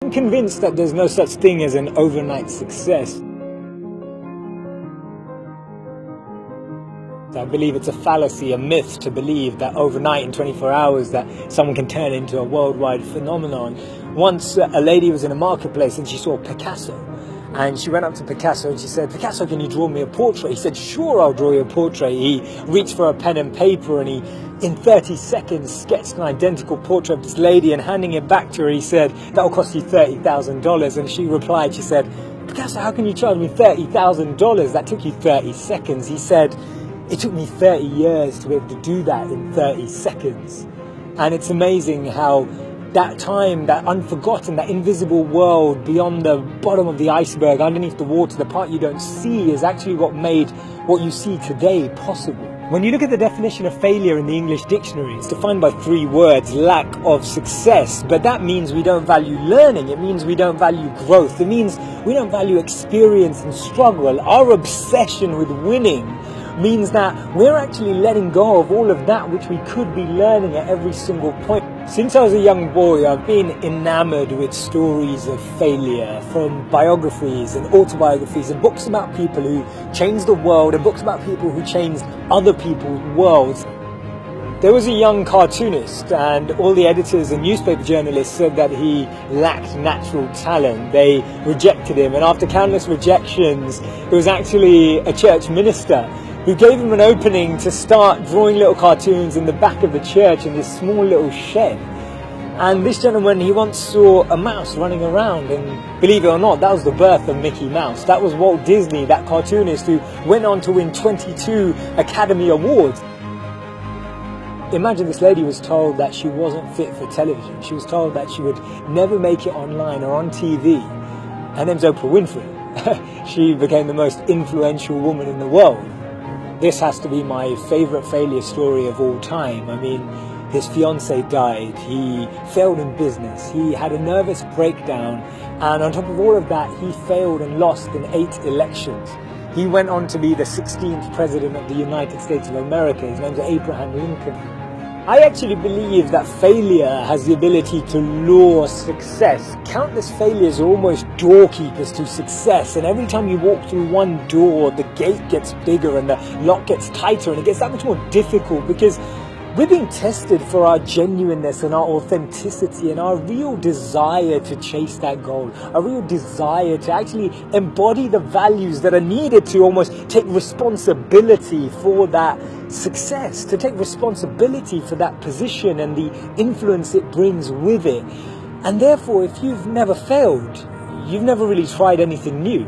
I'm convinced that there's no such thing as an overnight success. I believe it's a fallacy, a myth to believe that overnight in 24 hours that someone can turn into a worldwide phenomenon. Once a lady was in a marketplace and she saw Picasso, and she went up to Picasso and she said, "Picasso, can you draw me a portrait?" He said, "Sure, I'll draw you a portrait." He reached for a pen and paper and he, in 30 seconds, sketched an identical portrait of this lady, and handing it back to her, he said, "That'll cost you $30,000. And she replied, she said, "Picasso, how can you charge me $30,000? That took you 30 seconds. He said, "It took me 30 years to be able to do that in 30 seconds. And it's amazing how that time, that unforgotten, that invisible world beyond the bottom of the iceberg, underneath the water, the part you don't see, is actually what made what you see today possible. When you look at the definition of failure in the English dictionary, it's defined by 3 words: lack of success. But that means we don't value learning. It means we don't value growth. It means we don't value experience and struggle. Our obsession with winning means that we're actually letting go of all of that which we could be learning at every single point. Since I was a young boy, I've been enamored with stories of failure, from biographies and autobiographies and books about people who changed the world and books about people who changed other people's worlds. There was a young cartoonist, and all the editors and newspaper journalists said that he lacked natural talent. They rejected him, and after countless rejections, it was actually a church minister who gave him an opening to start drawing little cartoons in the back of the church in this small little shed. And this gentleman, he once saw a mouse running around, and believe it or not, that was the birth of Mickey Mouse. That was Walt Disney, that cartoonist who went on to win 22 Academy Awards. Imagine this lady was told that she wasn't fit for television. She was told that she would never make it online or on TV. Her name's Oprah Winfrey. She became the most influential woman in the world. This has to be my favorite failure story of all time. I mean, his fiance died, he failed in business, he had a nervous breakdown, and on top of all of that, he failed and lost in 8 elections. He went on to be the 16th president of the United States of America. His name's Abraham Lincoln. I actually believe that failure has the ability to lure success. Countless failures are almost doorkeepers to success, and every time you walk through one door, the gate gets bigger and the lock gets tighter, and it gets that much more difficult because we're being tested for our genuineness and our authenticity and our real desire to chase that goal, a real desire to actually embody the values that are needed to almost take responsibility for that success, to take responsibility for that position and the influence it brings with it. And therefore, if you've never failed, you've never really tried anything new.